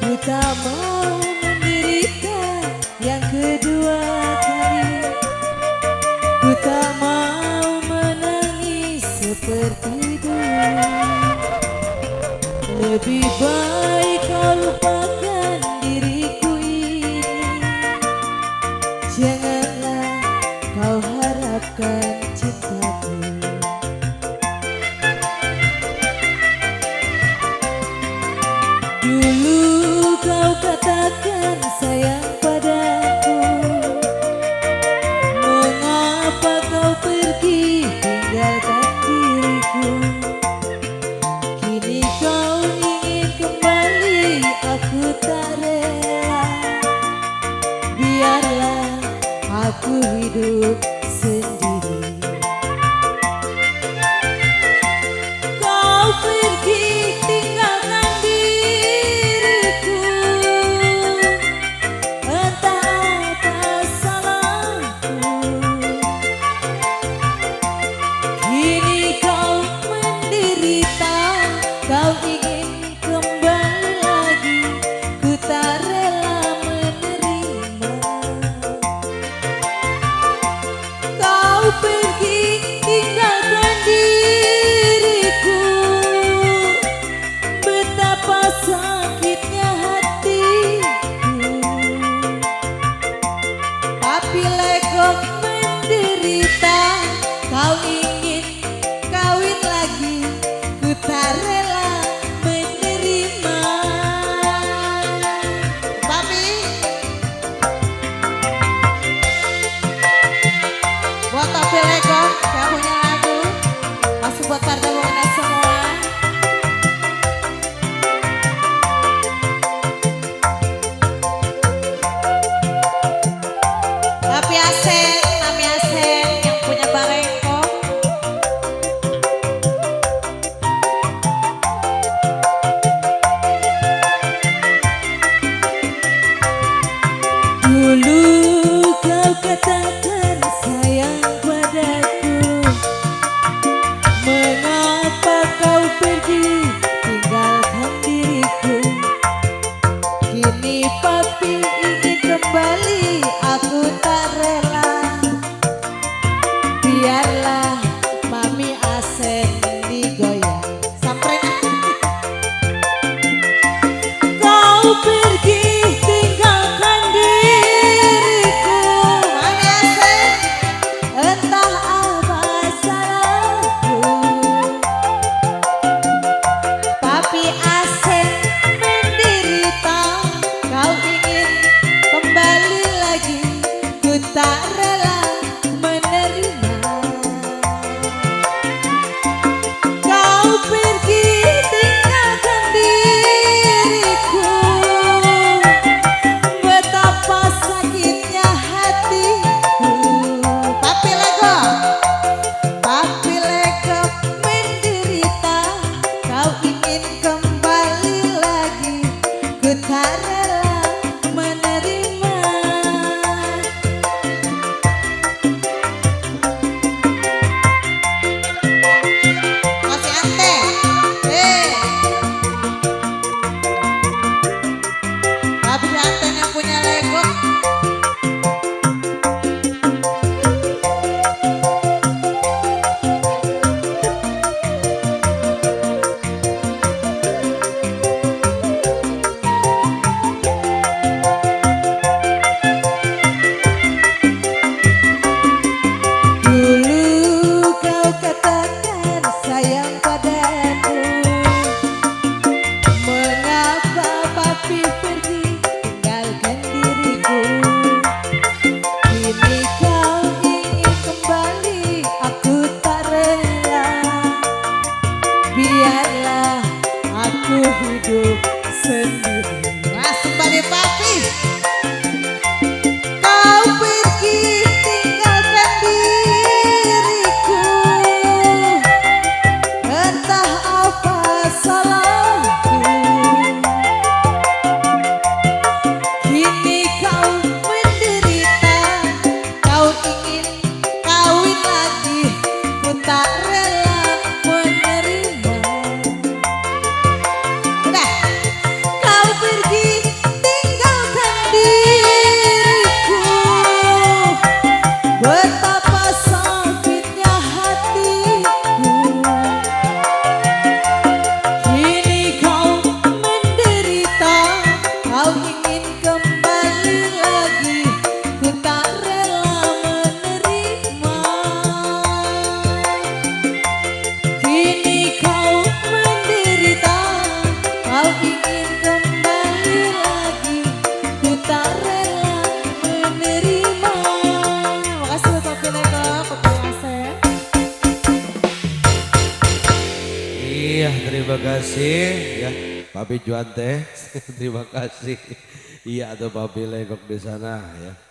Ku tak mau menderita yang kedua kali. Ku tak mau menangis seperti dulu. Lebih baik kau lupakan diriku ini. Janganlah kau harapkan cintaku. Dulu kau katakan sayang padaku. Mengapa kau pergi tinggalkan diriku? Kini kau ingin kembali, aku tak rela. Biarlah aku hidup sendiri. Kau pergi tinggalkan diriku. Entah apa salahku. Kini kau menderita, kau ingin kembali lagi. Ku tak rela menerima. Kau pergi tinggalkan diriku. Betapa sakitnya hatiku. Tapi legok menderita. Kau ingin kawin lagi. Ku tak rela menerima. Papi, buat Papi legok yang punya lagu. Masih buat Parda Buana semua. Papi Asen, Mami Asen yang punya Barengko. Dulu kau katakan sayang padaku. Mengapa kau pergi tinggalkan diriku? Kini papi ingin kembali, aku tak rela. Biarlah Mami Asen digoyang. Samperin. Kau pergi tinggalkan diriku. Mami Asen, entah apa salahku. Papi Asen menderita, kau ingin kembali lagi. Ku tak rela menerima. Kau pergi tinggalkan diriku. Betapa sakitnya hatiku. Papi Lego, Papi Lego menderita. Kau ingin kembali lagi. Ku tak rela menerima. Masih ante. Papi ante yang punya Lego. Dulu kau katakan sayang padaku. Mengapa papi pergi tinggalkan diriku? Kini kau ingin kembali, aku tak rela. Biarlah aku hidup sendiri. Masuk pada papi. Kau pergi tinggalkan diriku. Entah apa salahku. Kini kau menderita. Kau ingin kawin lagi. Ku tak rela menerima. Udah, kau pergi Iya, terima kasih ya Papi Juan teh. Terima kasih. Iya, ada Papi Legok di sana ya.